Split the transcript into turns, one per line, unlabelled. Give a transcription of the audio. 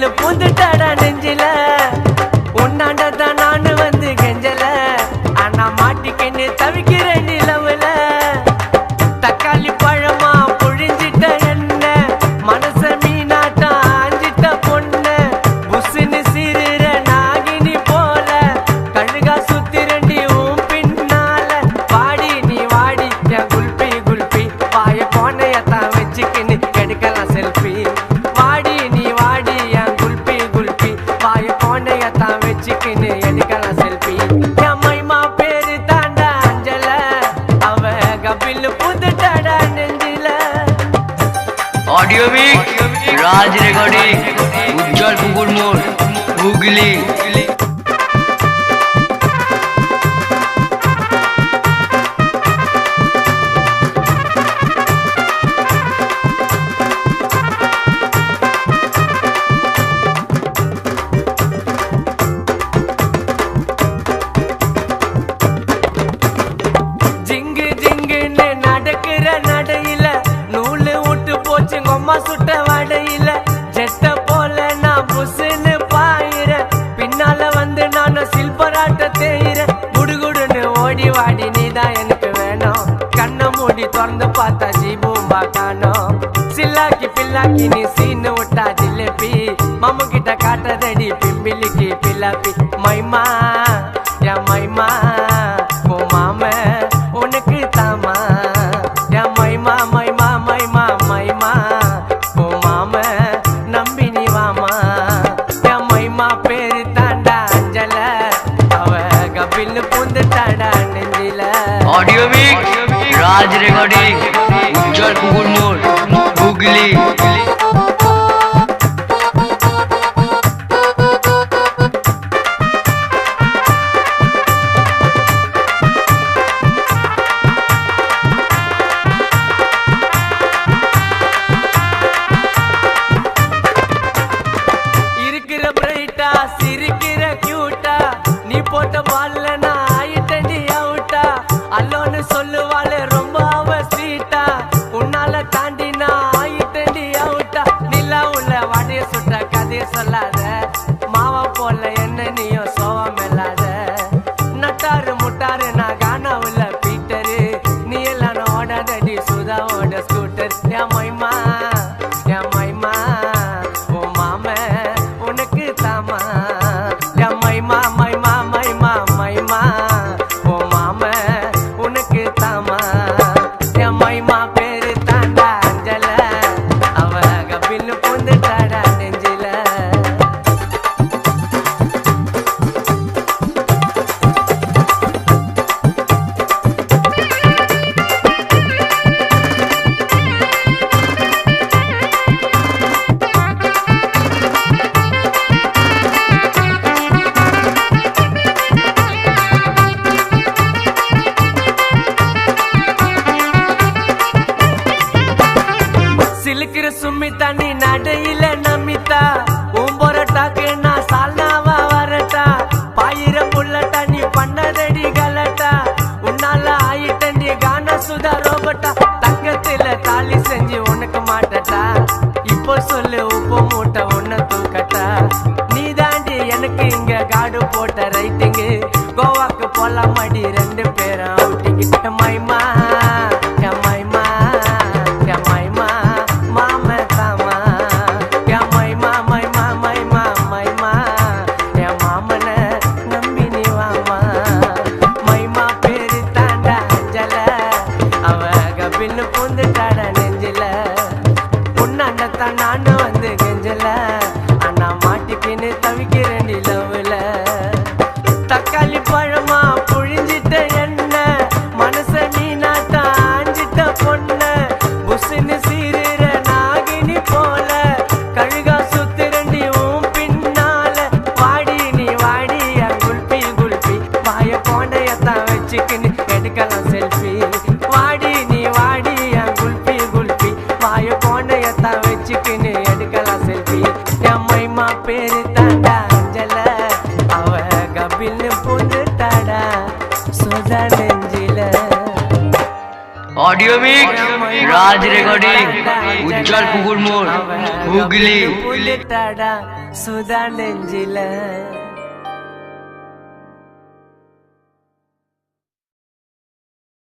கபில் பூந்துட்டாடா நெஞ்சில உன்னாண்டதான் நானு வந்து கெஞ்சல ஆனா மாட்டிக்கின்னு தவிக்கிற நிலவுல தக்காளி பழமா புழிஞ்சிட்ட என்ன மனச மீனாட்டா ஆஞ்சிட்ட பொண்ணு புசுன்னு சிறுற நாகினி போல கழுகா சுத்திரண்டி உன் பின்னால வாடி நீ வாடி என் குல்பி குல்பி வாய போனையத்தான் வச்சுக்கின்னு எடுக்கலாம் செல்ஃபி வாடி நீ வாடி என் குல்பி குல்பி வாய போனையத்தான் வச்சுக்கின்னு எடுக்கலாம் செல்ஃபி என் மைமா பேரு தாண்டா அஞ்சல அவ கபில் புதுட்டாடா நெஞ்சில
ऑडियो मिक्स राज रिकॉर्डिंग उज्जवल पुकुर मोड़ हुगली
ஜிங்கு ஜிங்குன்னு நடக்கிற நடையில நூலு விட்டு போச்சு கொம்மா சுட்ட வடையில ஜெட்ட போல நான் புசுன்னு பாயிர பின்னால வந்து நான் சில்பராட்ட தேயிற குடுகுடுன்னு ஓடி வாடி நீதான் எனக்கு வேணும் கண்ணை மூடி திறந்து பார்த்தா ஜீபூம்பா காணோம் சில்லாக்கி பில்லாக்கி நீ சீனு விட்டா ஜிலேபி மாமு கிட்ட காட்டுறதடி பிம்பிலிக்கு பில்லாப்பி மைமா என் மைமா ஓ மாம உனக்கு தாமா என் மைமா மைமா மைமா மைமா ஓ மாம நம்பி நீ வாமா என் மைமா பேரு தாண்டா அஞ்சல அவ கபில் பூந்துட்டாடா நெஞ்சில
ऑडियो मिक्स राज रिकॉर्डिंग उज्जवल पुकुर मोड़ हुगली
இருக்கிற பிரைட்டா சிரிக்கிற கியூட்டா நீ போட்ட பால்ல நான் ஆயிட்டண்டி அவுட்டா அல்லோன்னு சொல்லுவாளே ரொம்ப அவ ஸ்வீட்டா உன்னால தாண்டி நான் ஆயிட்டண்டி அவுட்டா நிலா உள்ள வடைய சுட்ட கதைய சொல்லாத மாவா போல என்ன நீயும் சோவம் இல்லாத நட்டாரு முட்டாரு நான் காணா உள்ள பீட்டரு நீ எல்லாம் ஓடாதடி சுதாவோட ஸ்கூட்டர் என் மைமா என் மைமா ஓ மாம உனக்கு தாமா என் மைமா மைமா மைமா மைமா ஓ மாம உனக்கு தாமா என் மைமா பேரு தாண்டா அஞ்சல அவ கபில் பூந்துட்டாடா நெஞ்சில சிலுக்கிற சுமித்தா நீ நடையில நமித்தா உம்பொரட்டாக்கு நான் சால்னாவா வரட்டா பாயிர புள்ளட்டா நீ பண்ணதடி கலட்டா உன்னால ஆயிட்டண்டி கான சுதா ரோபட்டா தங்கத்துல தாலி செஞ்சு உனக்கு மாட்டட்டா இப்போ சொல்லு உப்பு மூட்டை உன்ன தூக்கட்டா நீ தாண்டி எனக்கு இங்க காடு போட்ட ரைட்டிங்கு கோவாக்கு போலாம் அடி ரெண்டு பேரும் அவுட்டிங்க மைமா என் மைமா என் மைமா மாம தாமா என் மைமா மைமா மைமா மைமா என் மாமன நம்பி நீ வாமா மைமா பேரு தாண்டா அஞ்சல அவ கபில் பூந்துட்டாடா நெஞ்சில உன்னாண்டத்தான் நானும் வந்து கெஞ்சல ஆனா மாட்டிக்கின்னு தவிக்கிற நிலவுல தக்காளி பழமா புழிஞ்சிட்ட என்ன மனச நீ நாட்டா ஆஞ்சிட்ட பொண்ணு புசுன்னு சீருற நாகினி போல கழுகா சுத்திரண்டி உன் பின்னால வாடி நீ வாடி என் குல்பி குல்பி வாய போனையத்தான் வச்சுக்கின்னு எடுக்கலாம் செல்ஃபி வாடி நீ வாடி என் குல்பி குல்பி வாய போனையத்தான் வச்சுக்கின்னு எடுக்கலாம் செல்ஃபி என் மைமா பேரு தாண்டா அஞ்சல அவ கபில் பூந்துட்டாடா சுதா நெஞ்சில
ऑडियो मिक्स राज रेकॉर्डिंग उज्जवल पुकुर मोड़ हुगली
புலிட்டாடா சுதா நெஞ்சில